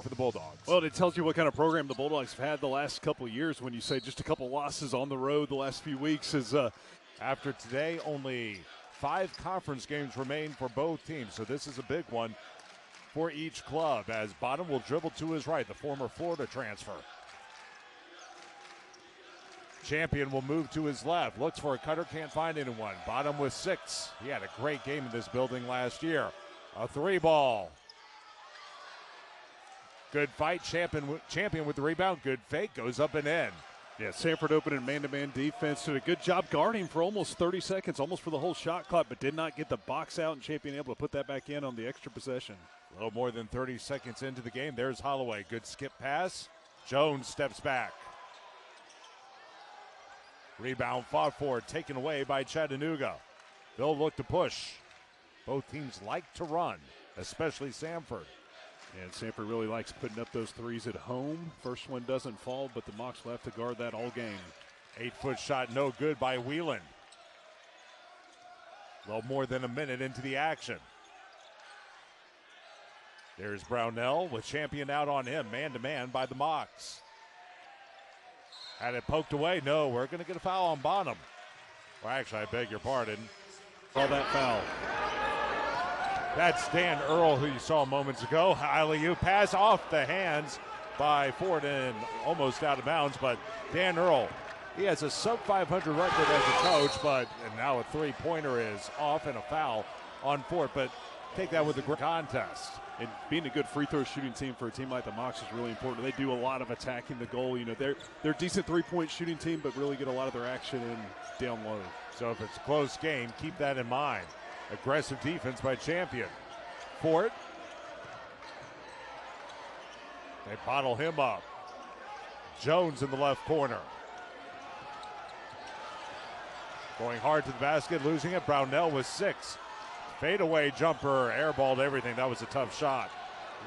for the Bulldogs. Well, it tells you what kind of program the Bulldogs have had the last couple of years when you say just a couple losses on the road the last few weeks. After today, only 5 conference games remain for both teams, so this is a big one for each club as Bottom will dribble to his right, the former Florida transfer. Champion will move to his left, looks for a cutter, can't find anyone. Bottom with 6. He had a great game in this building last year. A 3-ball. Good fight, Champion with the rebound, good fake, goes up and in. Yeah, Samford open in man-to-man defense, did a good job guarding for almost 30 seconds, almost for the whole shot clock, but did not get the box out, and Champion able to put that back in on the extra possession. A little more than 30 seconds into the game, there's Holloway, good skip pass. Jones steps back. Rebound fought for, taken away by Chattanooga. They'll look to push. Both teams like to run, especially Samford. And Samford really likes putting up those threes at home. First one doesn't fall, but the Mocs will have to guard that all game. 8-foot shot, no good by Whelan. A little more than a minute into the action. There's Brownell with Champion out on him, man-to-man by the Mocs. Had it poked away. No, we're going to get a foul on Bonham. Well, actually, I beg your pardon. Call that foul. That's Dan Earl, who you saw moments ago. Alley-oop pass off the hands by Ford and almost out of bounds. But Dan Earl, he has a sub-500 record as a coach, and now a three-pointer is off and a foul on Ford. But take that with a great contest. And being a good free throw shooting team for a team like the Mocs is really important. They do a lot of attacking the goal. You know, they're a decent three-point shooting team, but really get a lot of their action in down low. So if it's a close game, keep that in mind. Aggressive defense by Champion. Ford. They bottle him up. Jones in the left corner. Going hard to the basket, losing it. Brownell with 6. Fadeaway jumper, airballed everything. That was a tough shot.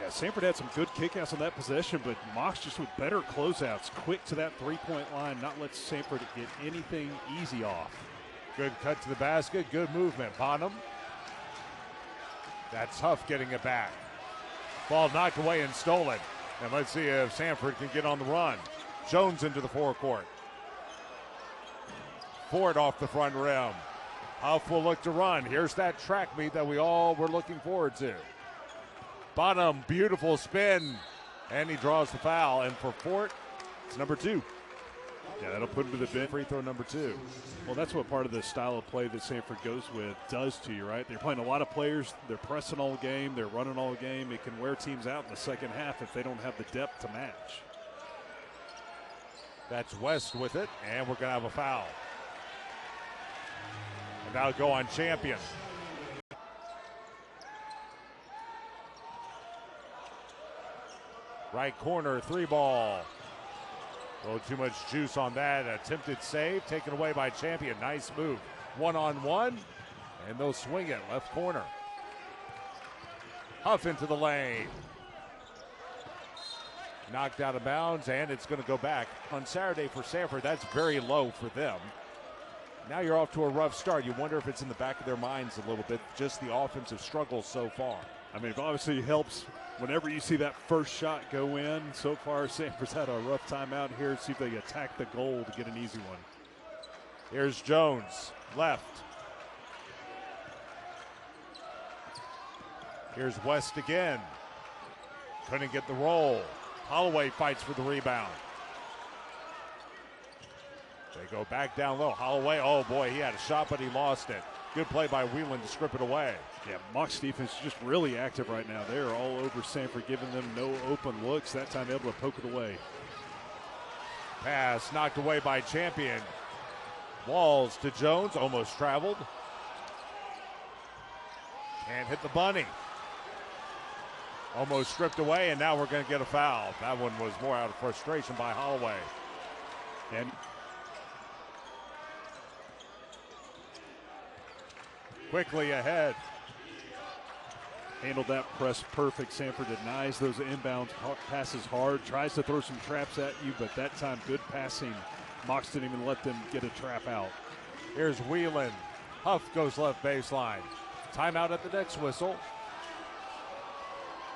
Yeah, Samford had some good kickouts on that possession, but Mocs just with better closeouts, quick to that three-point line, not let Samford get anything easy off. Good cut to the basket, good movement. Bonham. That's Huff getting it back. Ball knocked away and stolen. And let's see if Samford can get on the run. Jones into the forecourt. Ford off the front rim. Huff will look to run. Here's that track meet that we all were looking forward to. Bonham, beautiful spin. And he draws the foul. And for Fort, it's number 2. Yeah, that'll put him to the bench. Free throw number 2. Well, that's what part of the style of play that Samford goes with does to you, right? They're playing a lot of players. They're pressing all game. They're running all game. It can wear teams out in the second half if they don't have the depth to match. That's West with it, and we're going to have a foul. And that'll go on Champion. Right corner, 3-ball. A little too much juice on that. Attempted save, taken away by Champion. Nice move. 1-on-1, and they'll swing it left corner. Huff into the lane. Knocked out of bounds, and it's going to go back. On Saturday for Samford, that's very low for them. Now you're off to a rough start. You wonder if it's in the back of their minds a little bit, just the offensive struggles so far. I mean, it obviously helps whenever you see that first shot go in. So far, Samford's had a rough time out here. See if they attack the goal to get an easy one. Here's Jones, left. Here's West again. Couldn't get the roll. Holloway fights for the rebound. They go back down low. Holloway, oh boy, he had a shot, but he lost it. Good play by Whelan to strip it away. Yeah, Mocs defense is just really active right now. They're all over Samford, giving them no open looks. That time able to poke it away. Pass knocked away by Champion. Walls to Jones, almost traveled. Can't hit the bunny. Almost stripped away, and now we're going to get a foul. That one was more out of frustration by Holloway. And quickly ahead. Handled that press perfect. Samford denies those inbounds passes hard, tries to throw some traps at you, but that time good passing. Mocs didn't even let them get a trap out. Here's Whelan. Huff goes left baseline. Timeout at the next whistle.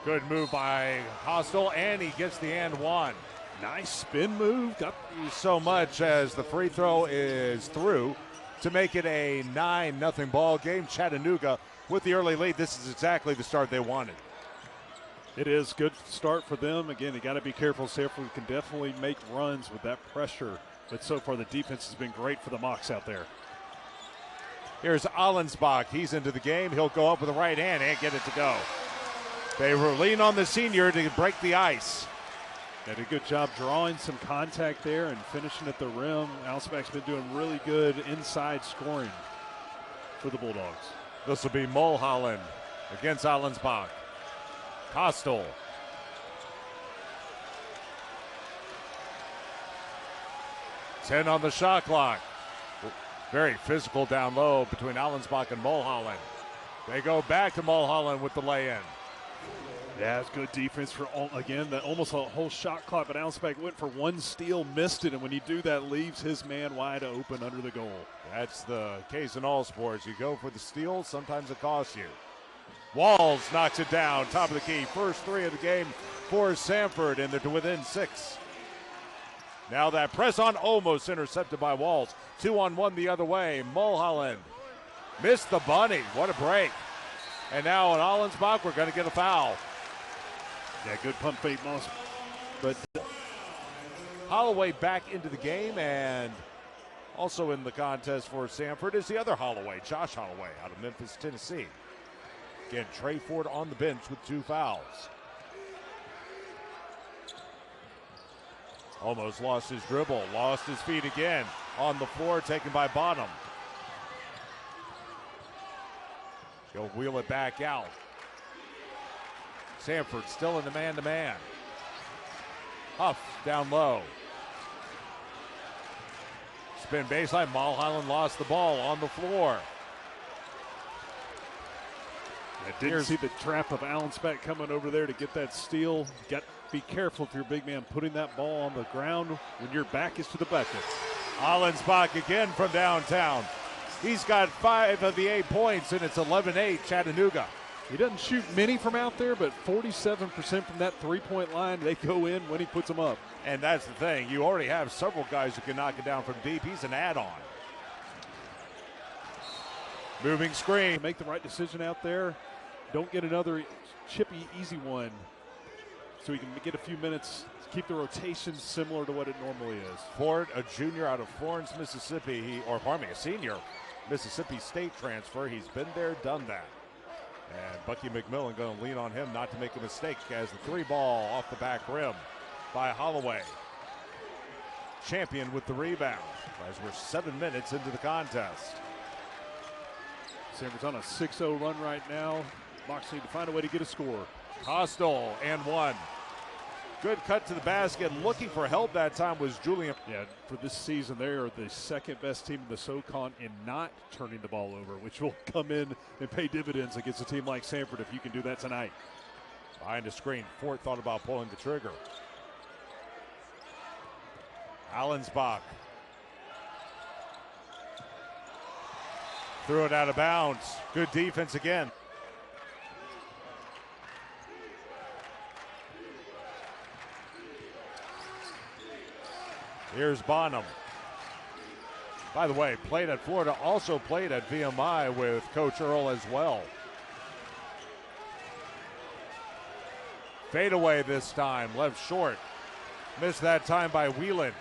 Good move by Hostel, and he gets the and one. Nice spin move. Got so much as the free throw is through to make it a 9-0 ball game. Chattanooga with the early lead. This is exactly the start they wanted. It is good start for them. Again, you got to be careful. Samford can definitely make runs with that pressure, but so far the defense has been great for the Mocs out there. Here's Allensbach. He's into the game. He'll go up with the right hand and get it to go. They will lean on the senior to break the ice. Did a good job drawing some contact there and finishing at the rim. Allensbach's been doing really good inside scoring for the Bulldogs. This will be Mulholland against Allensbach. Costal. Ten on the shot clock. Very physical down low between Allensbach and Mulholland. They go back to Mulholland with the lay-in. Yeah, it's good defense for, again, almost a whole shot clock, but Allensbach went for one steal, missed it, and when you do that, leaves his man wide open under the goal. That's the case in all sports. You go for the steal, sometimes it costs you. Walls knocks it down, top of the key. First three of the game for Samford, and they're to within 6. Now that press on, almost intercepted by Walls. 2-on-1 the other way. Mulholland missed the bunny. What a break. And now on Allensbach, we're going to get a foul. Yeah, good pump fake, Moss. But Holloway back into the game, and also in the contest for Samford is the other Holloway, Josh Holloway, out of Memphis, Tennessee. Again, Trey Ford on the bench with 2 fouls. Almost lost his dribble, lost his feet again. On the floor, taken by Bonham. He'll wheel it back out. Samford still in the man-to-man. Huff down low. Spin baseline. Mulholland lost the ball on the floor. I didn't see the trap of Allensbach coming over there to get that steal. Got to be careful if you're a big man putting that ball on the ground when your back is to the bucket. Allensbach again from downtown. He's got 5 of the 8 points, and it's 11-8 Chattanooga. He doesn't shoot many from out there, but 47% from that three-point line, they go in when he puts them up. And that's the thing. You already have several guys who can knock it down from deep. He's an add-on. Moving screen. Make the right decision out there. Don't get another chippy, easy one so he can get a few minutes, keep the rotation similar to what it normally is. Ford, a junior out of Florence, Mississippi, a senior, Mississippi State transfer. He's been there, done that. And Bucky McMillan going to lean on him not to make a mistake as the 3 ball off the back rim by Holloway. Champion with the rebound as we're 7 minutes into the contest. Samford's on a 6-0 run right now. Mocs need to find a way to get a score. Costal and 1. Good cut to the basket. Looking for help that time was Julian. Yeah, for this season, they are the second best team in the SoCon in not turning the ball over, which will come in and pay dividends against a team like Samford if you can do that tonight. Behind the screen, Fort thought about pulling the trigger. Allensbach. Threw it out of bounds. Good defense again. Here's Bonham. By the way, played at Florida, also played at VMI with Coach Earl as well. Fadeaway this time, left short. Missed that time by Whelan.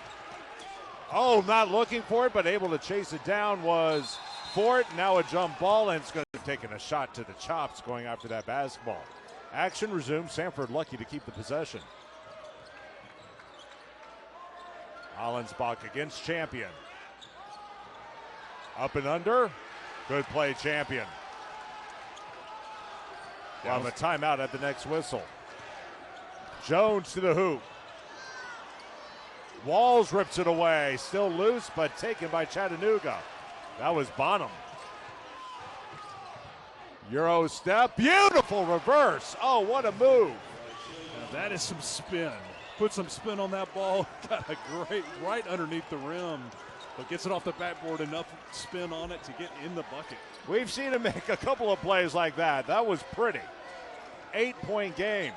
Oh, not looking for it, but able to chase it down was Fort. Now a jump ball, and it's going to be taking a shot to the chops going after that basketball. Action resumes. Samford lucky to keep the possession. Allensbach against Champion. Up and under. Good play, Champion. We'll have a timeout at the next whistle. Jones to the hoop. Walls rips it away. Still loose, but taken by Chattanooga. That was Bonham. Euro step. Beautiful reverse. Oh, what a move. Now that is some spin. Put some spin on that ball. Got a great right underneath the rim, but gets it off the backboard. Enough spin on it to get in the bucket. We've seen him make a couple of plays like that. That was pretty. 8-point game.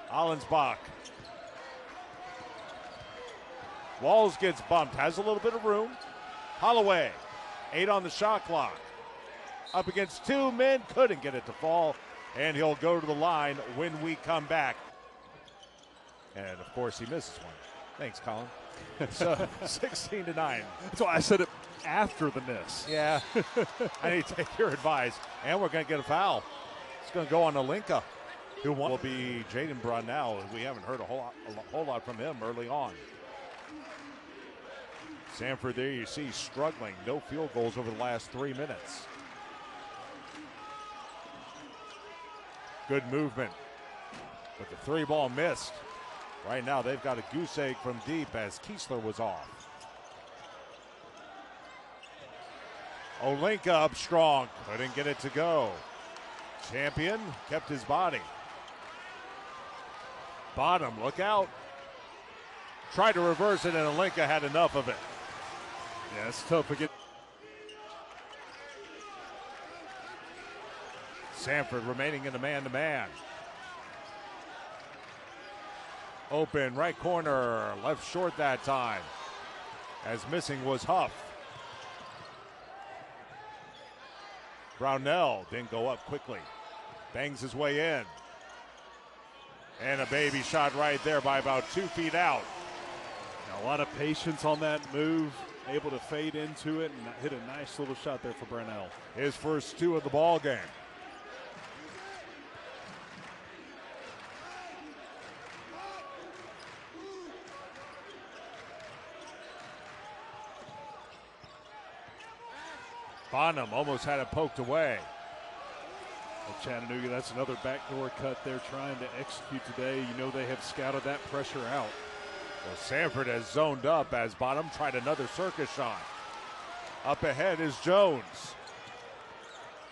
Allensbach. Walls gets bumped, has a little bit of room. Holloway, 8 on the shot clock. Up against 2 men, couldn't get it to fall, and he'll go to the line when we come back. And of course he misses one. Thanks, Colin. So 16-9. That's why I said it after the miss. Yeah, I need to take your advice. And we're going to get a foul. It's going to go on Olenka, who will be Jaden Brunell. We haven't heard a whole lot from him early on. Samford there you see struggling. No field goals over the last 3 minutes. Good movement, but the 3-ball missed. Right now they've got a goose egg from deep as Kiesler was off. Olenka up strong, couldn't get it to go. Champion kept his body. Bottom, look out. Tried to reverse it and Olenka had enough of it. Yeah, it's tough to get. Samford remaining in the man-to-man. Open, right corner, left short that time. As missing was Huff. Brownell didn't go up quickly. Bangs his way in. And a baby shot right there by about 2 feet out. Now, a lot of patience on that move. Able to fade into it and hit a nice little shot there for Brownell. His first 2 of the ball game. Bonham almost had it poked away. Well, Chattanooga, that's another backdoor cut they're trying to execute today. You know they have scouted that pressure out. Well, Samford has zoned up as Bonham tried another circus shot. Up ahead is Jones.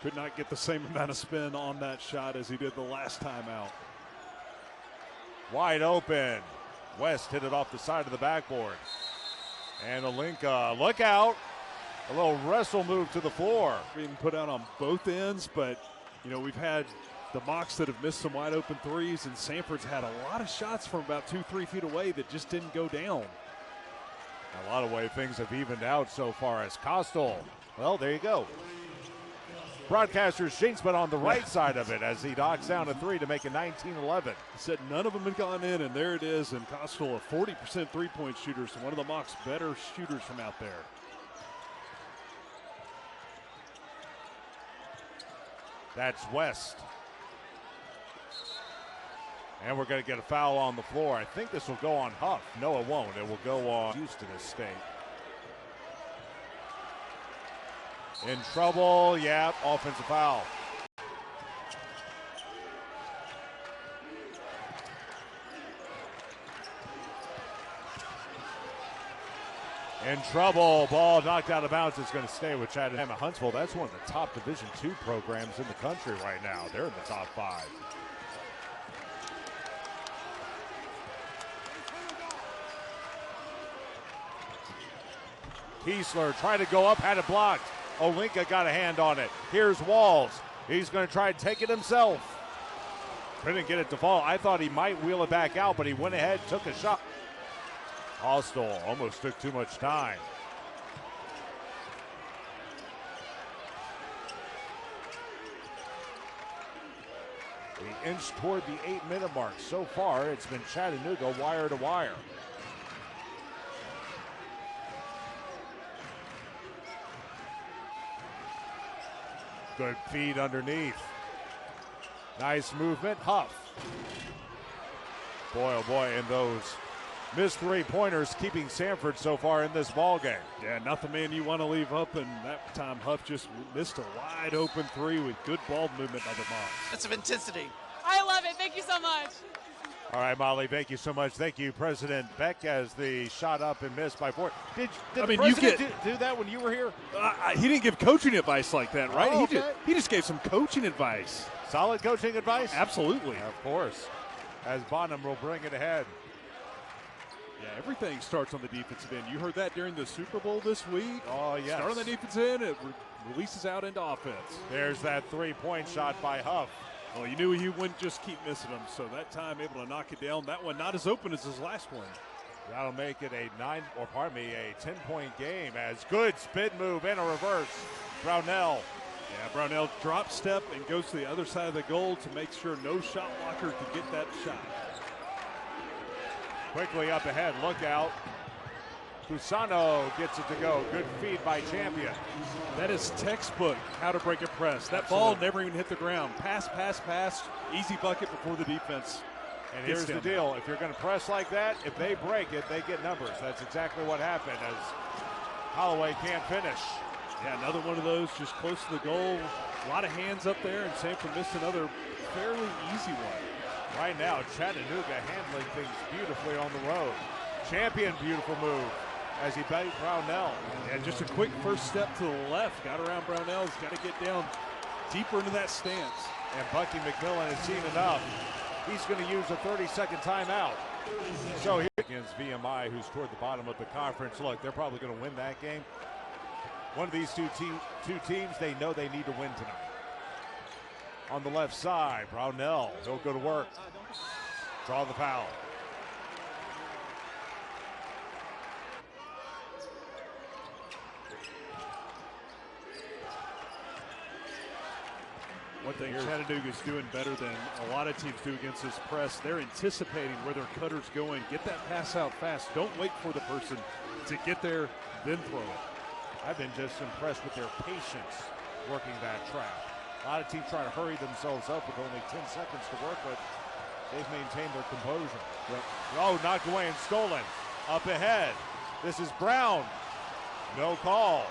Could not get the same amount of spin on that shot as he did the last time out. Wide open. West hit it off the side of the backboard. And Olenka, look out. A little wrestle move to the floor. Being put out on both ends, but you know, we've had the Mocs that have missed some wide open threes, and Samford's had a lot of shots from about 2-3 feet away that just didn't go down. A lot of way things have evened out so far as Kostal. Well, there you go. Broadcaster's Jinxman on the right side of it as he knocks down a 3 to make it 19-11. Said none of them had gone in, and there it is. And Kostal, a 40% three-point shooter, so one of the Mocs' better shooters from out there. That's West. And we're going to get a foul on the floor. I think this will go on Huff. No, it won't. It will go on Houston State. In trouble. Yeah, offensive foul. In trouble. Ball knocked out of bounds. It's going to stay with Chattanooga. Huntsville, that's one of the top Division II programs in the country right now. They're in the top 5. Kiesler tried to go up, had it blocked. Olenka got a hand on it. Here's Walls. He's going to try to take it himself. Couldn't get it to fall. I thought he might wheel it back out, but he went ahead, took a shot. Hostel almost took too much time. We inch toward the 8-minute mark. So far, it's been Chattanooga wire to wire. Good feed underneath. Nice movement. Huff. Boy, oh boy, and those missed 3-pointers keeping Samford so far in this ball game. Yeah, not the man you want to leave up, and that time Huff just missed a wide open 3 with good ball movement by the Mocs. That's some intensity. I love it. Thank you so much. All right, Molly, thank you so much. Thank you, President Beck, as the shot up and missed by 4. Did the president do that when you were here? He didn't give coaching advice like that, right? Oh, okay. He just gave some coaching advice. Solid coaching advice? Absolutely. Of course. As Bonham will bring it ahead. Yeah, everything starts on the defensive end. You heard that during the Super Bowl this week. Oh, yes. Start on the defensive end, it releases out into offense. There's that 3-point shot by Huff. Well, you knew he wouldn't just keep missing them, so that time able to knock it down. That one not as open as his last one. That'll make it a 10-point game as good spin move and a reverse. Brownell. Yeah, Brownell drop step and goes to the other side of the goal to make sure no shot blocker could get that shot. Quickly up ahead, look out. Cusano gets it to go. Good feed by Champion. That is textbook how to break a press. That ball never even hit the ground. Pass, pass, pass. Easy bucket before the defense. And here's the deal. If you're going to press like that, if they break it, they get numbers. That's exactly what happened as Holloway can't finish. Yeah, another one of those just close to the goal. A lot of hands up there, and Samford missed another fairly easy one. Right now, Chattanooga handling things beautifully on the road. Champion, beautiful move as he beat Brownell. Yeah, just a quick first step to the left. Got around Brownell. He's got to get down deeper into that stance. And Bucky McMillan has seen enough. He's going to use a 30-second timeout. So here against VMI, who's toward the bottom of the conference. Look, they're probably going to win that game. One of these two teams, they know they need to win tonight. On the left side, Brownell, he'll go to work. Draw the foul. One thing Chattanooga's doing better than a lot of teams do against this press, they're anticipating where their cutter's going. Get that pass out fast. Don't wait for the person to get there, then throw it. I've been just impressed with their patience working that trap. A lot of teams try to hurry themselves up with only 10 seconds to work with. They've maintained their composure. Yep. Oh, knocked away and stolen. Up ahead. This is Brown. No call.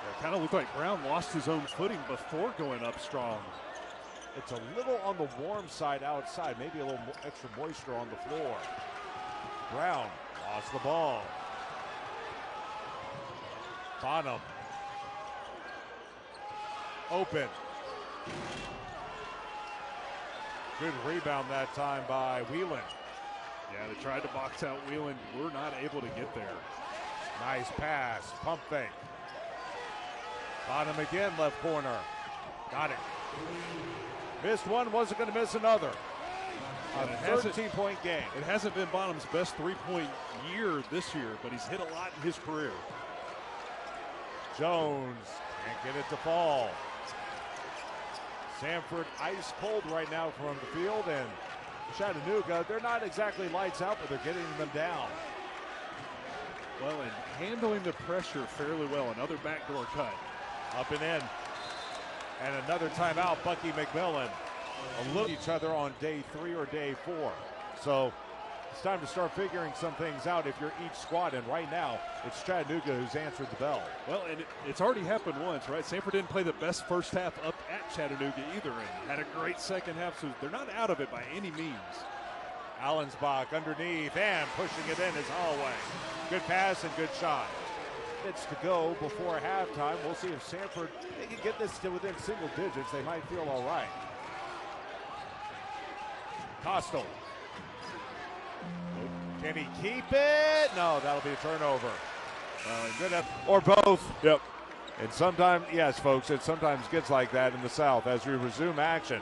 It kind of looked like Brown lost his own footing before going up strong. It's a little on the warm side outside, maybe a little extra moisture on the floor. Brown lost the ball. Bonham. Open. Good rebound that time by Whelan. Yeah, they tried to box out Whelan. We're not able to get there. Nice pass. Pump fake. Bonham again, left corner. Got it. Missed one, wasn't going to miss another. A 13-point game. It hasn't been Bonham's best three-point year this year, but he's hit a lot in his career. Jones can't get it to fall. Samford ice cold right now from the field, and Chattanooga, they're not exactly lights out, but they're getting them down. Well, and handling the pressure fairly well. Another backdoor cut. Up and in. And another timeout, Bucky McMillan. A look at each other on day 3 or day 4. So it's time to start figuring some things out if you're each squad. And right now, it's Chattanooga who's answered the bell. Well, and it's already happened once, right? Samford didn't play the best first half up at Chattanooga either, and had a great second half, so they're not out of it by any means. Allensbach underneath and pushing it in is Holloway. Good pass and good shot. Minutes to go before halftime. We'll see if Samford, they can get this to within single digits. They might feel all right. Costal. Can he keep it? No, that'll be a turnover. Good or both. Yep. And sometimes, yes, folks, it sometimes gets like that in the South as we resume action.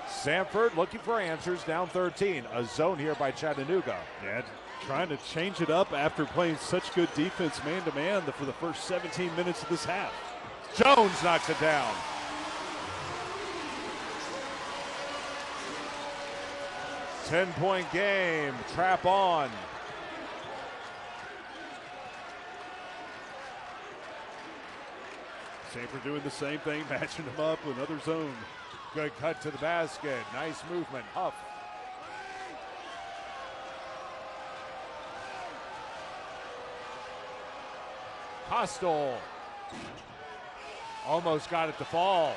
Samford looking for answers, down 13. A zone here by Chattanooga. Yeah, trying to change it up after playing such good defense man-to-man for the first 17 minutes of this half. Jones knocks it down. Ten-point game, trap on. Samford doing the same thing, matching them up with another zone. Good cut to the basket. Nice movement. Huff. Costal. Almost got it to fall.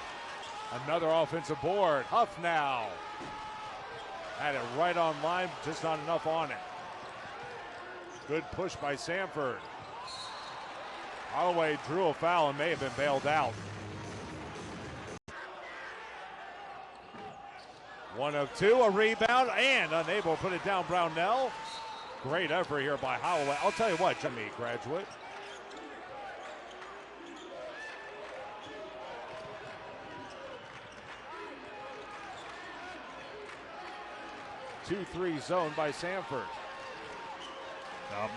Another offensive board. Huff now. Had it right on line, just not enough on it. Good push by Samford. Holloway drew a foul and may have been bailed out. 1 of 2, a rebound, and unable to put it down, Brownell. Great effort here by Holloway. I'll tell you what, Jimmy, graduate. 2-3 zone by Samford.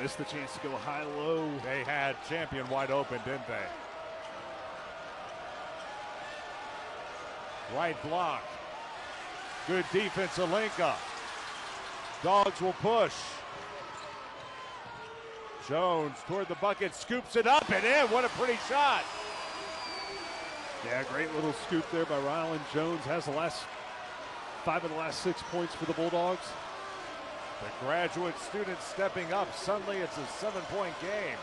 Missed the chance to go high-low. They had Champion wide open, didn't they? Right block. Good defense, Alinka. Dogs will push. Jones toward the bucket, scoops it up and in. What a pretty shot. Yeah, great little scoop there by Rylan Jones. Has the last 5 of the last 6 points for the Bulldogs. The graduate student stepping up. Suddenly it's a 7-point game.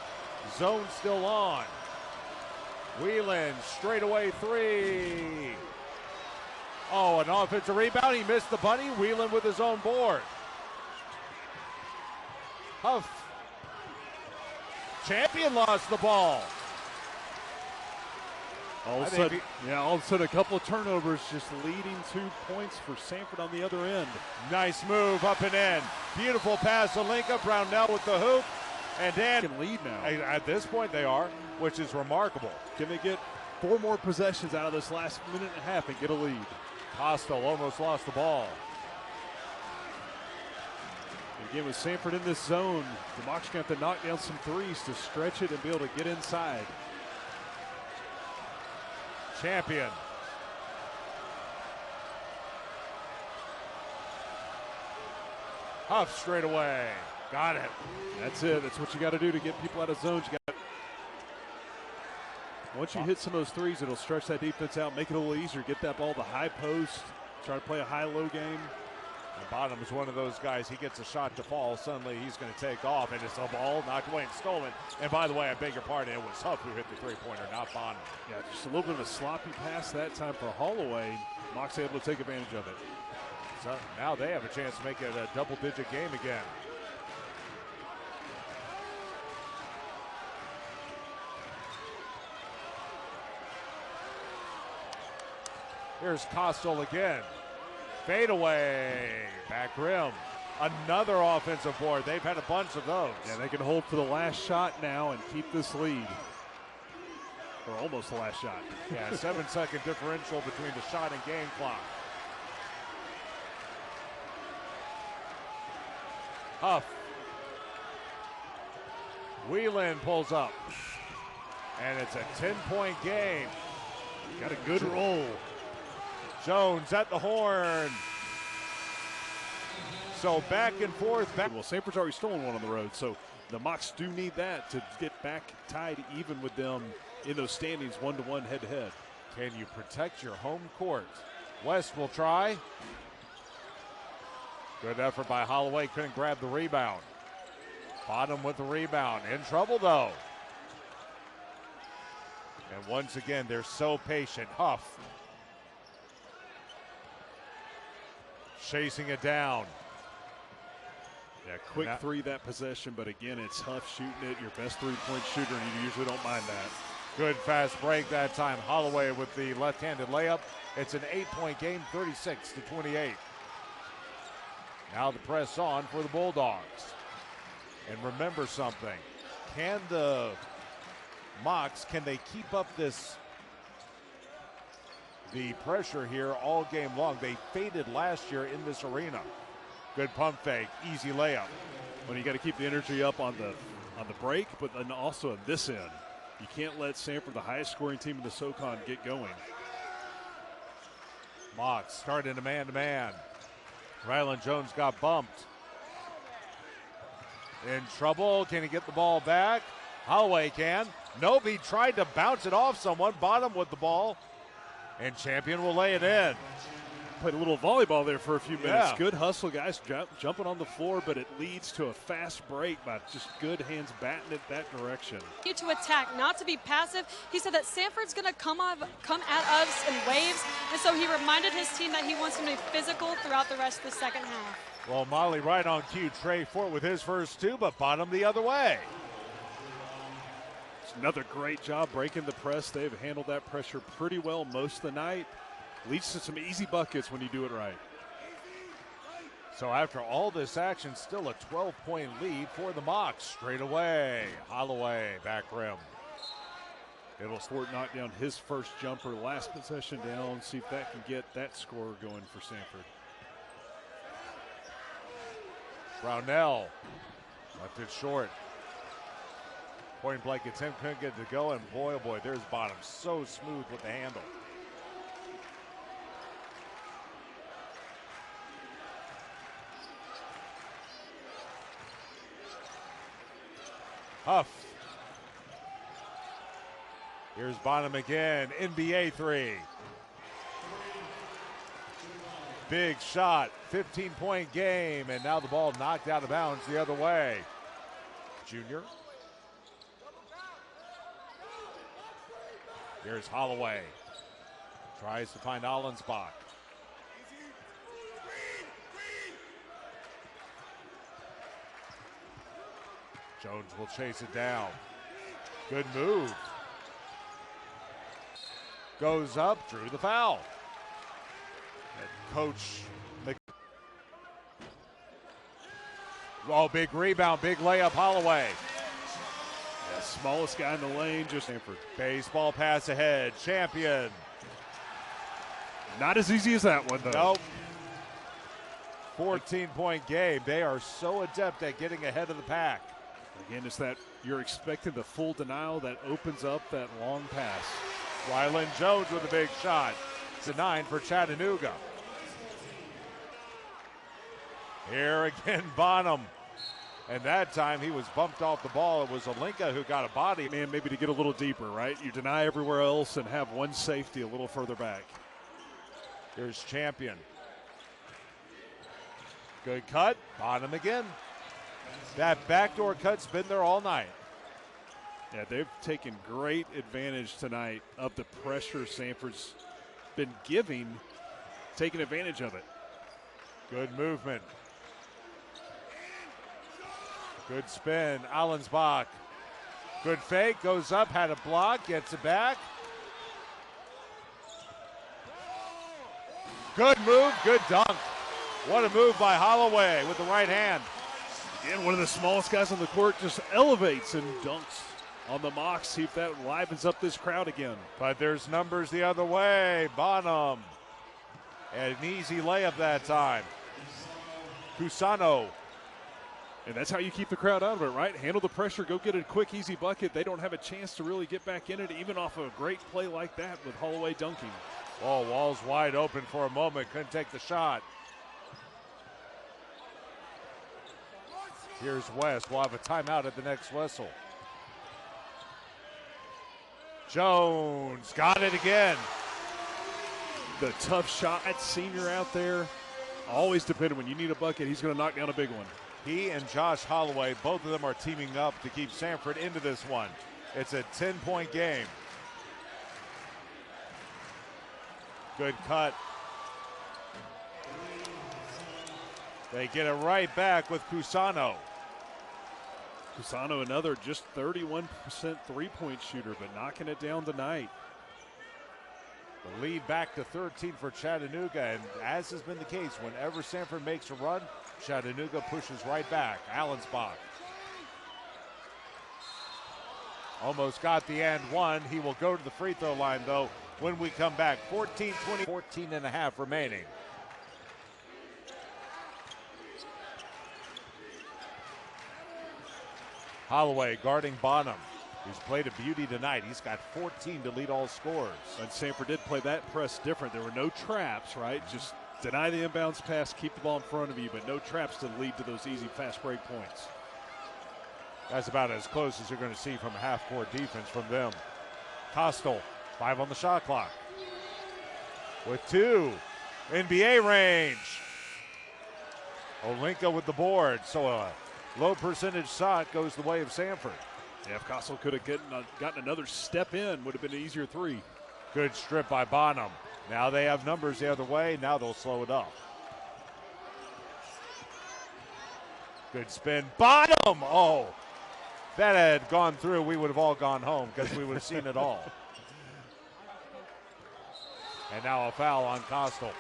Zone still on. Whelan, straightaway three. Oh, an offensive rebound. He missed the bunny. Whelan with his own board. Huff. Champion lost the ball. All of a sudden, a couple of turnovers just leading 2 points for Samford on the other end. Nice move up and in. Beautiful pass to Linka. Brownell with the hoop. And Dan can lead now. At this point they are, which is remarkable. Can they get 4 more possessions out of this last minute and a half and get a lead? Costello almost lost the ball. Again, with Samford in this zone, the Mocs going to have to knock down some threes to stretch it and be able to get inside. Champion. Huff straight away. Got it. That's it. That's what you got to do to get people out of zones. Once you hit some of those threes, it'll stretch that defense out, make it a little easier. Get that ball to high post, try to play a high-low game. The bottom is one of those guys. He gets a shot to fall. Suddenly he's going to take off, and it's a ball knocked away and stolen. And by the way, I beg your pardon, it was Huff who hit the three-pointer, not Bottom. Yeah, just a little bit of a sloppy pass that time for Holloway. Mocs able to take advantage of it. So now they have a chance to make it a double-digit game again. Here's Costello again. Fade away, back rim. Another offensive board. They've had a bunch of those. Yeah, they can hold for the last shot now and keep this lead. Or almost the last shot. Yeah, 7-second differential between the shot and game clock. Huff. Whelan pulls up. And it's a 10-point game. Got a good roll. Jones at the horn. So back and forth. Well, Samford's already stolen one on the road, so the Mocs do need that to get back tied even with them in those standings 1-1 head-to-head. Can you protect your home court? West will try. Good effort by Holloway. Couldn't grab the rebound. Bottom with the rebound. In trouble, though. And once again, they're so patient. Huff. Chasing it down. Yeah, quick three that possession, but again, it's Huff shooting it, your best three-point shooter, and you usually don't mind that. Good fast break that time. Holloway with the left-handed layup. It's an 8-point game, 36-28. Now the press on for the Bulldogs. And remember something. Can the Mocs, can they keep up the pressure here all game long? They faded last year in this arena. Good pump fake, easy layup. Well, you got to keep the energy up on the break, but then also on this end. You can't let Samford, the highest scoring team in the SoCon, get going. Mocs starting a man-to-man. Rylan Jones got bumped. In trouble, can he get the ball back? Holloway can. Nope, he tried to bounce it off someone. Bottom with the ball. And Champion will lay it in. Played a little volleyball there for a few minutes. Yeah. Good hustle, guys, jumping on the floor, but it leads to a fast break by just good hands batting it that direction. To attack, not to be passive. He said that Samford's going to come at us in waves, and so he reminded his team that he wants them to be physical throughout the rest of the second half. Well, Molly right on cue. Trey Fort with his first two, but Bottom the other way. It's another great job breaking the press. They've handled that pressure pretty well most of the night. Leads to some easy buckets when you do it right. So after all this action, still a 12-point lead for the Mocs. Straight away, Holloway, back rim. It'll Fort knock down his first jumper, last possession down, see if that can get that score going for Samford. Brownell left it short. Point blank attempt, couldn't get it to go, and boy, oh boy, there's Bonham. So smooth with the handle. Huff. Here's Bonham again, NBA three. Big shot, 15-point game, and now the ball knocked out of bounds the other way. Junior. Here's Holloway. Tries to find Allensbach. Jones will chase it down. Good move. Goes up, drew the foul. And Coach big rebound, big layup, Holloway. Yeah, smallest guy in the lane, just Samford. Baseball pass ahead, Champion. Not as easy as that one, though. Nope. 14-point game. They are so adept at getting ahead of the pack. Again, it's that you're expecting the full denial that opens up that long pass. Rylan Jones with a big shot. It's a 9 for Chattanooga. Here again, Bonham. And that time he was bumped off the ball. It was Olinka who got a body. Man, maybe to get a little deeper, right? You deny everywhere else and have one safety a little further back. Here's Champion. Good cut. Bonham again. That backdoor cut's been there all night. Yeah, they've taken great advantage tonight of the pressure Samford's been giving, taking advantage of it. Good movement. Good spin. Allensbach. Good fake. Goes up. Had a block. Gets it back. Good move. Good dunk. What a move by Holloway with the right hand. Again, one of the smallest guys on the court just elevates and dunks on the mock. See if that livens up this crowd again. But there's numbers the other way. Bonham. An easy layup that time. Cusano. And that's how you keep the crowd out of it, right? Handle the pressure, go get a quick, easy bucket. They don't have a chance to really get back in it, even off of a great play like that with Holloway dunking. Oh, Wall's wide open for a moment. Couldn't take the shot. Here's West. We'll have a timeout at the next whistle. Jones got it again. The tough shot senior out there. Always dependent. When you need a bucket, he's going to knock down a big one. He and Josh Holloway, both of them are teaming up to keep Samford into this one. It's a 10-point game. Good cut. They get it right back with Cusano. Cusano, another just 31% three-point shooter, but knocking it down tonight. The lead back to 13 for Chattanooga, and as has been the case, whenever Samford makes a run, Chattanooga pushes right back. Allensbach. Almost got the and one. He will go to the free throw line, though, when we come back. 14-20, 14 and a half remaining. Holloway guarding Bonham. He's played a beauty tonight. He's got 14 to lead all scorers. And Samford did play that press different. There were no traps, right? Just deny the inbounds pass, keep the ball in front of you, but no traps to lead to those easy fast break points. That's about as close as you're going to see from a half-court defense from them. Costal, 5 on the shot clock. With 2, NBA range. Olinka with the board, so a low percentage shot goes the way of Samford. Yeah, if Costal could have gotten another step in, would have been an easier three. Good strip by Bonham. Now they have numbers the other way. Now they'll slow it up. Good spin. Bonham! Oh, if that had gone through, we would have all gone home because we would have seen it all. And now a foul on Costal.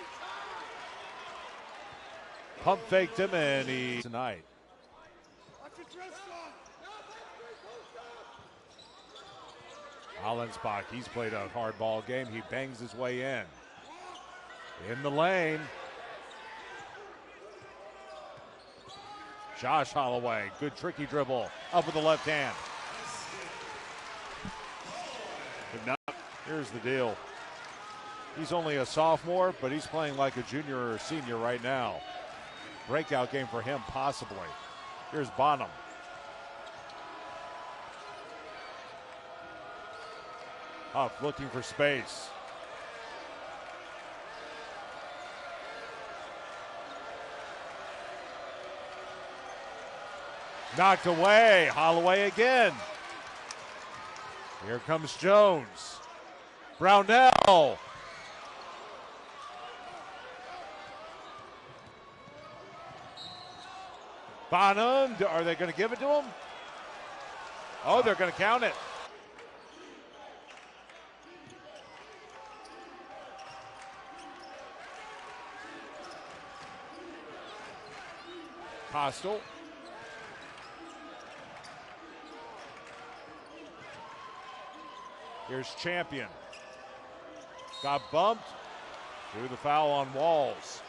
Pump faked him, and he tonight. Allensbach, he's played a hard ball game. He bangs his way in the lane. Josh Holloway, good tricky dribble up with the left hand. Here's the deal. He's only a sophomore, but he's playing like a junior or senior right now. Breakout game for him, possibly. Here's Bonham. Huff looking for space. Knocked away. Holloway again. Here comes Jones. Brownell. Bonham. Are they going to give it to him? Oh, they're going to count it. Costal. Here's Champion. Got bumped. Drew the foul on Walls.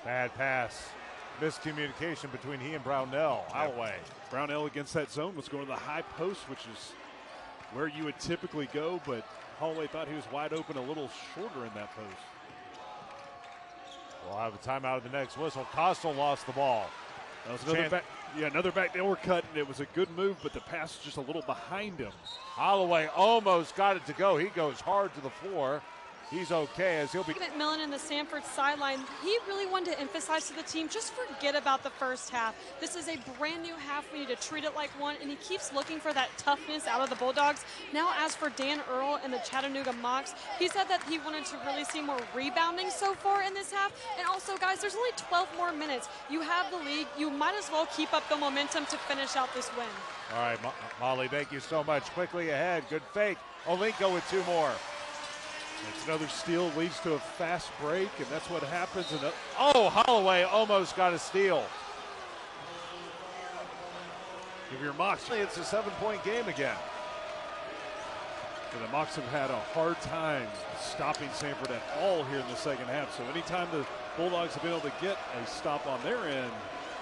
Bad pass. Miscommunication between he and Brownell. Holloway. Brownell against that zone was going to the high post, which is where you would typically go, but Holloway thought he was wide open, a little shorter in that post. We'll have a timeout at the next whistle. Costal lost the ball. That was another back door cut, and it was a good move, but the pass was just a little behind him. Holloway almost got it to go. He goes hard to the floor. He's okay as he'll be. McMillan in the Samford sideline, he really wanted to emphasize to the team, just forget about the first half. This is a brand new half. We need to treat it like one, and he keeps looking for that toughness out of the Bulldogs. Now, as for Dan Earl and the Chattanooga Mocs, he said that he wanted to really see more rebounding so far in this half. And also, guys, there's only 12 more minutes. You have the lead. You might as well keep up the momentum to finish out this win. All right, Molly, thank you so much. Quickly ahead. Good fake. Olinko with two more. It's another steal, leads to a fast break, and that's what happens. Oh, Holloway almost got a steal. Give your Mocs. It's a 7-point game again. And the Mocs have had a hard time stopping Samford at all here in the second half. So anytime the Bulldogs have been able to get a stop on their end,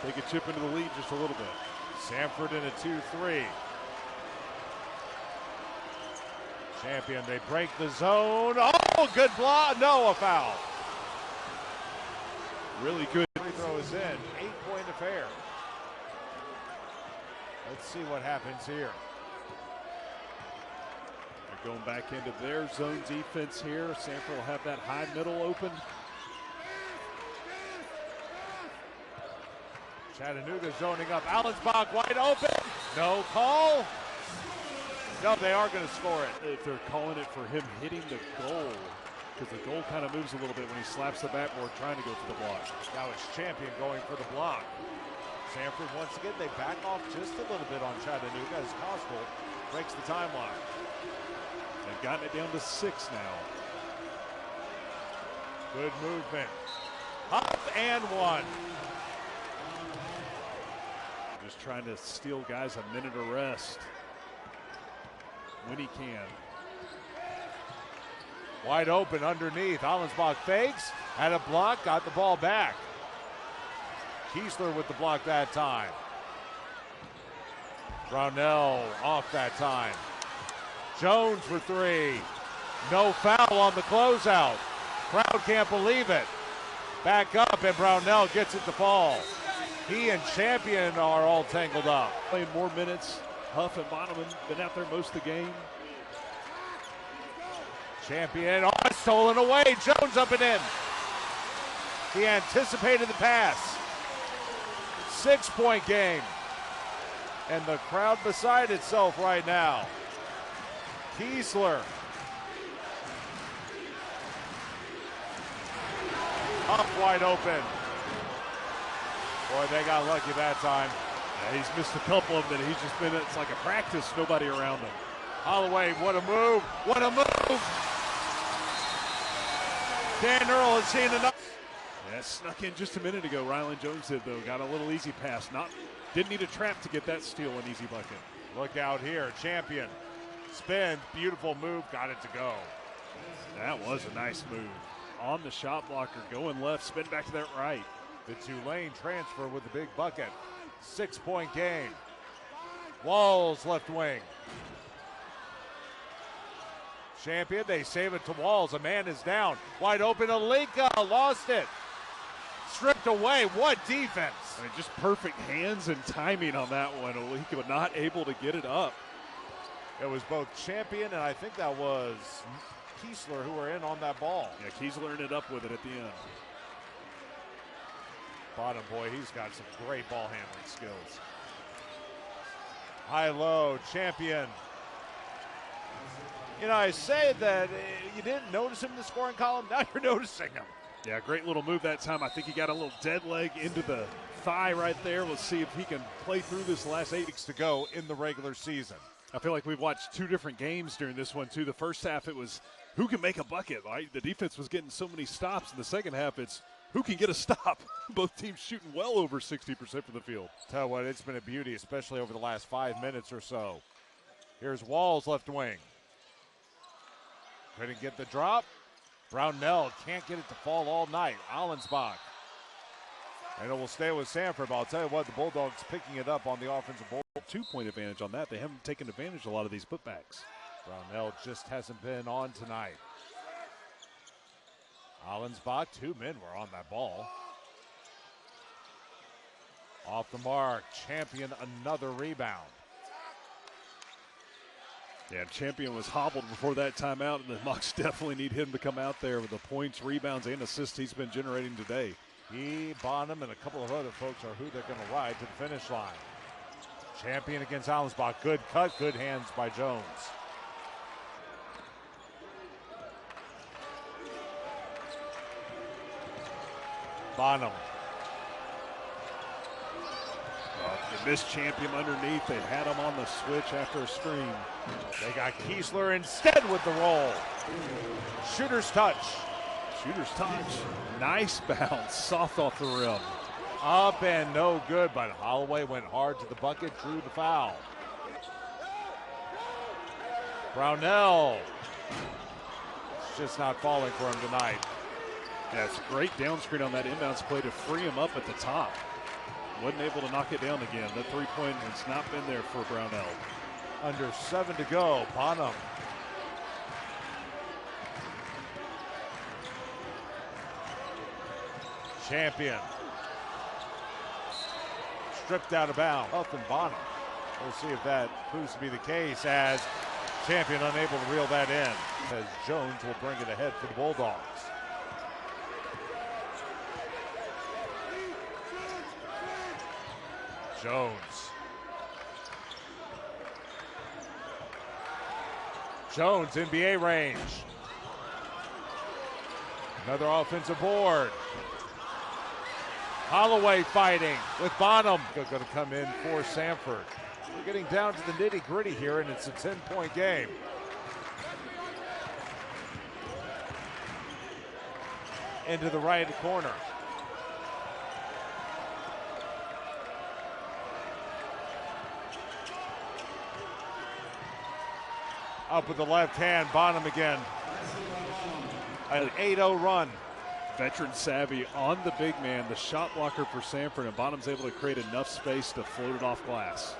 they could chip into the lead just a little bit. Samford in a 2-3. Champion, they break the zone. Oh, good block. No, a foul. Really good. Free throw is in. 8-point affair. Let's see what happens here. They're going back into their zone defense here. Samford will have that high middle open. Chattanooga zoning up. Allensbach wide open. No call. No, they are going to score it. If they're calling it for him hitting the goal, because the goal kind of moves a little bit when he slaps the backboard trying to go for the block. Now it's Champion going for the block. Samford, once again, they back off just a little bit on Chattanooga as Costal breaks the timeline. They've gotten it down to 6 now. Good movement. Up and one. Just trying to steal guys a minute of rest when he can. Wide open underneath. Allensbach fakes, had a block, got the ball back. Kiesler with the block that time. Brownell off that time. Jones for three. No foul on the closeout. Crowd can't believe it. Back up and Brownell gets it to fall. He and Champion are all tangled up. Playing more minutes. Huff and Bonham been out there most of the game. Champion, stolen away. Jones up and in. He anticipated the pass. 6-point game. And the crowd beside itself right now. Kiesler. Up wide open. Boy, they got lucky that time. Yeah, he's missed a couple of them that he's just been, it's like a practice, nobody around him. Holloway, what a move. What a move. Dan Earl has seen enough. Yeah, snuck in just a minute ago. Rylan Jones did, though. Got a little easy pass. Didn't need a trap to get that steal, an easy bucket. Look out here. Champion. Spin. Beautiful move. Got it to go. That was a nice move. On the shot blocker, going left, spin back to that right. The Tulane transfer with the big bucket. 6-point game. Walls left wing. Champion, they save it to Walls. A man is down. Wide open, Alinka lost it. Stripped away. What defense? I mean, just perfect hands and timing on that one. Alinka not able to get it up. It was both Champion and I think that was Kiesler who were in on that ball. Yeah, Kiesler ended up with it at the end. Bottom boy, he's got some great ball handling skills. High-low, Champion. You know, I say that you didn't notice him in the scoring column. Now you're noticing him. Yeah, great little move that time. I think he got a little dead leg into the thigh right there. Let's see if he can play through this last 8 weeks to go in the regular season. I feel like we've watched 2 different games during this one, too. The first half, it was who can make a bucket, right? The defense was getting so many stops. In the second half, it's who can get a stop. Both teams shooting well over 60% from the field. Tell you what, it's been a beauty, especially over the last 5 minutes or so. Here's Walls left wing. Couldn't get the drop. Brownell can't get it to fall all night. Allensbach. And it will stay with Samford. But I'll tell you what, the Bulldogs picking it up on the offensive board. 2-point advantage on that. They haven't taken advantage of a lot of these putbacks. Brownell just hasn't been on tonight. Allensbach, 2 men were on that ball. Off the mark, Champion another rebound. Yeah, Champion was hobbled before that timeout, and the Mocs definitely need him to come out there with the points, rebounds, and assists he's been generating today. He, Bonham, and a couple of other folks are who they're going to ride to the finish line. Champion against Allensbach. Good cut, good hands by Jones. Bonham. They missed Champion underneath. They had him on the switch after a screen. They got Kiesler instead with the roll. Shooter's touch. Shooter's touch. Nice bounce. Soft off the rim. Up and no good, but Holloway went hard to the bucket, drew the foul. Brownell. It's just not falling for him tonight. Yeah, it's a great down screen on that inbounds play to free him up at the top. Wasn't able to knock it down again. That three-point has not been there for Brownell. Under 7 to go. Bonham. Champion. Stripped out of bounds. Huff and Bonham. We'll see if that proves to be the case as Champion unable to reel that in. As Jones will bring it ahead for the Bulldogs. Jones. Jones, NBA range. Another offensive board. Holloway fighting with Bonham. Going to come in for Samford. We're getting down to the nitty-gritty here, and it's a 10-point game. Into the right corner. Up with the left hand, Bonham again. An 8-0 run. Veteran savvy on the big man, the shot blocker for Samford, and Bonham's able to create enough space to float it off glass.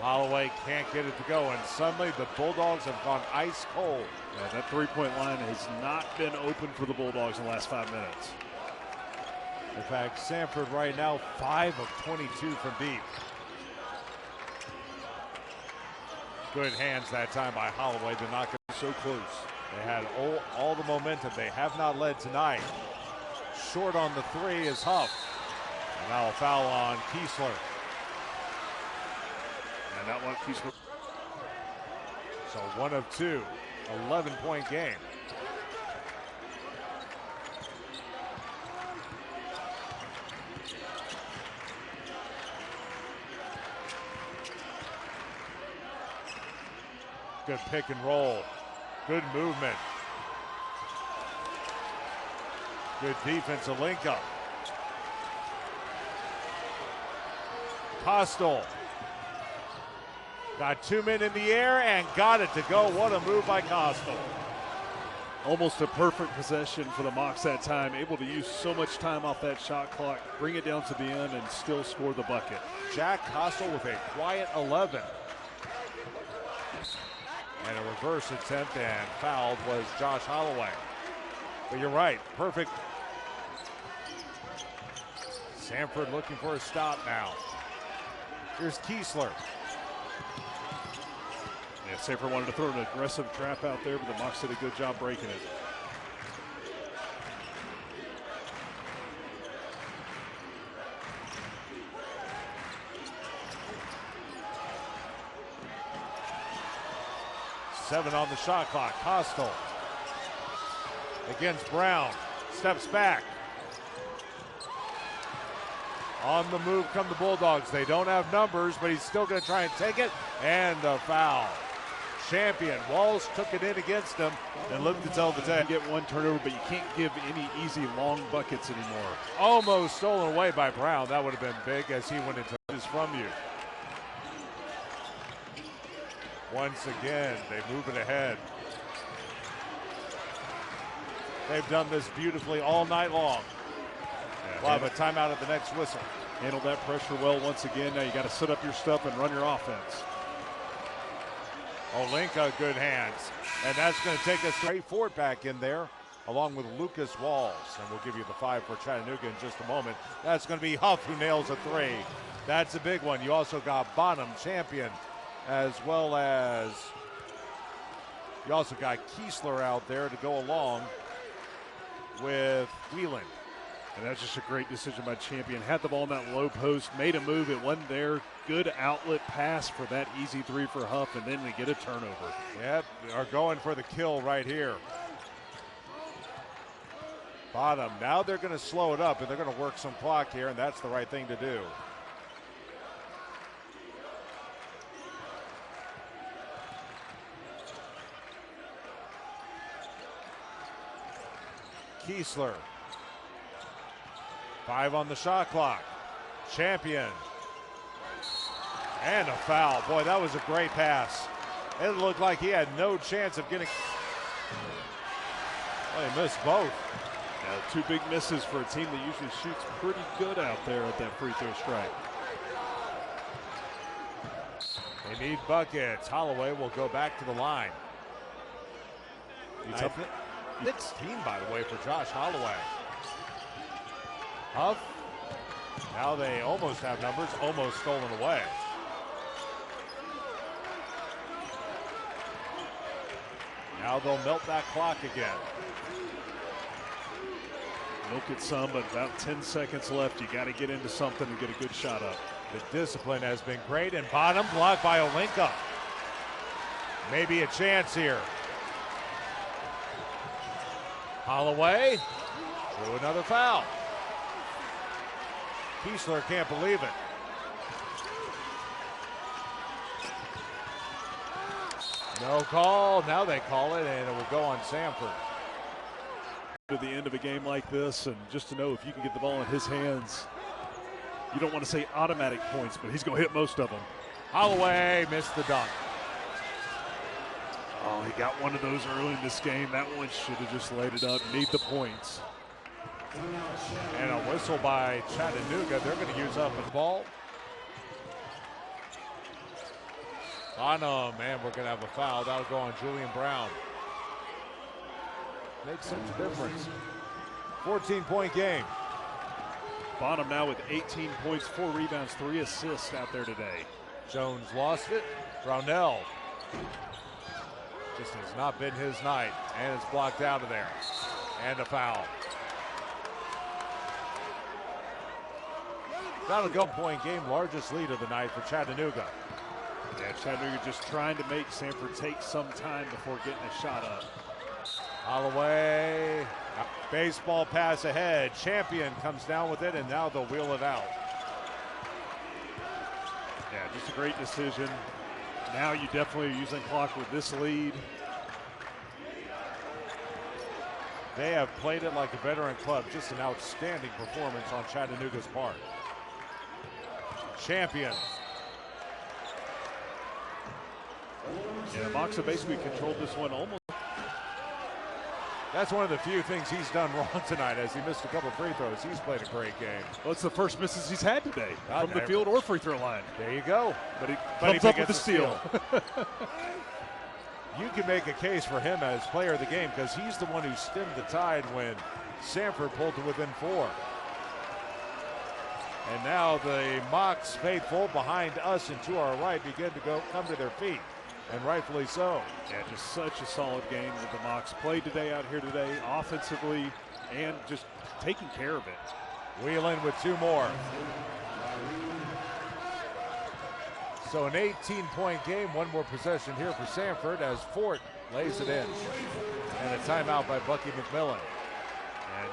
Holloway can't get it to go, and suddenly the Bulldogs have gone ice cold. Yeah, that three-point line has not been open for the Bulldogs in the last 5 minutes. In fact, Samford right now 5 of 22 from deep. Good hands that time by Holloway to knock it so close. They had all the momentum. They have not led tonight. Short on the three is Huff. And now a foul on Kiesler. And that one, Kiesler. So 1 of 2, 11-point game. Good pick and roll. Good movement. Good defense, Alinka. Costal. Got 2 men in the air and got it to go. What a move by Costal. Almost a perfect possession for the Mocs that time. Able to use so much time off that shot clock, bring it down to the end, and still score the bucket. Jack Costal with a quiet 11. And a reverse attempt, and fouled was Josh Holloway. But you're right, perfect. Samford looking for a stop now. Here's Kiesler. Yeah, Samford wanted to throw an aggressive trap out there, but the Mocs did a good job breaking it. Seven on the shot clock. Costal against Brown. Steps back. On the move come the Bulldogs. They don't have numbers, but he's still going to try and take it. And a foul. Champion. Walls took it in against him and looked to tell the tale. You get one turnover, but you can't give any easy long buckets anymore. Almost stolen away by Brown. That would have been big as he went into this from you. Once again, they move it ahead. They've done this beautifully all night long. Yeah, We'll have a timeout at the next whistle. Handled that pressure well once again. Now you got to set up your stuff and run your offense. Olenka, good hands. And that's going to take us straight forward back in there, along with Lucas Walls. And we'll give you the 5 for Chattanooga in just a moment. That's going to be Huff, who nails a 3. That's a big one. You also got Bonham, Champion, as well as you also got Kiesler out there to go along with Whelan. And that's just a great decision by Champion. Had the ball in that low post, made a move, it wasn't there. Good outlet pass for that easy 3 for Huff, and then they get a turnover. Yep, they are going for the kill right here. Bottom, now they're going to slow it up, and they're going to work some clock here, and that's the right thing to do. Kiesler. 5 on the shot clock. Champion. And a foul. Boy, that was a great pass. It looked like he had no chance of getting. Well, he missed both. Yeah, 2 big misses for a team that usually shoots pretty good out there at that free throw strike. They need buckets. Holloway will go back to the line. 16, by the way, for Josh Holloway. Huff. Now they almost have numbers, almost stolen away. Now they'll melt that clock again. Milk it some, but about 10 seconds left. You got to get into something and get a good shot up. The discipline has been great, and Bottom blocked by Olenka. Maybe a chance here. Holloway drew another foul. Kiesler can't believe it. No call. Now they call it, and it will go on Samford. To the end of a game like this, and just to know if you can get the ball in his hands, you don't want to say automatic points, but he's going to hit most of them. Holloway missed the dunk. Oh, he got one of those early in this game. That one should have just laid it up. Need the points. And a whistle by Chattanooga. They're going to use up the ball. Bonham, man, we're going to have a foul. That'll go on Julian Brown. Makes such a difference. 14-point game. Bonham now with 18 points, 4 rebounds, 3 assists out there today. Jones lost it. Brownell. Just has not been his night, and it's blocked out of there. And a foul. That'll go point game, largest lead of the night for Chattanooga. Yeah, Chattanooga just trying to make Samford take some time before getting a shot up. Holloway, baseball pass ahead. Champion comes down with it, and now they'll wheel it out. Yeah, just a great decision. Now you definitely are using clock with this lead. They have played it like a veteran club. Just an outstanding performance on Chattanooga's part. Champion. Yeah, Moxa basically controlled this one almost. That's one of the few things he's done wrong tonight, as he missed a couple free throws. He's played a great game. Well, it's the first misses he's had today God, from the field or free throw line. There you go. But he comes up with the steal. You can make a case for him as player of the game because he's the one who stemmed the tide when Samford pulled to within 4. And now the Mocs faithful behind us and to our right begin to come to their feet, and rightfully so. Yeah, just such a solid game that the Mocs played today out here today, offensively and just taking care of it. Wheeling with 2 more. So an 18-point game, 1 more possession here for Samford as Fort lays it in. And a timeout by Bucky McMillan. And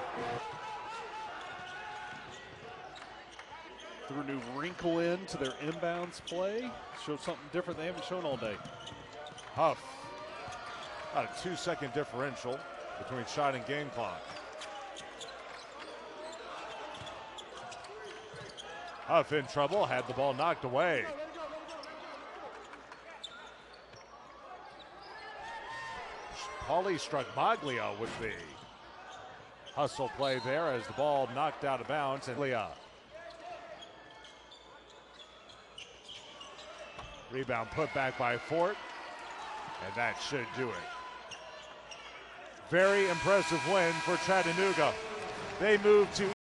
threw a new wrinkle into their inbounds play. Showed something different they haven't shown all day. Huff, about a 2-second differential between shot and game clock. Huff in trouble, had the ball knocked away. Pauly struck Maglia with the hustle play there as the ball knocked out of bounds. And Leah. Rebound put back by Fort, and that should do it. Very impressive win for Chattanooga. They move to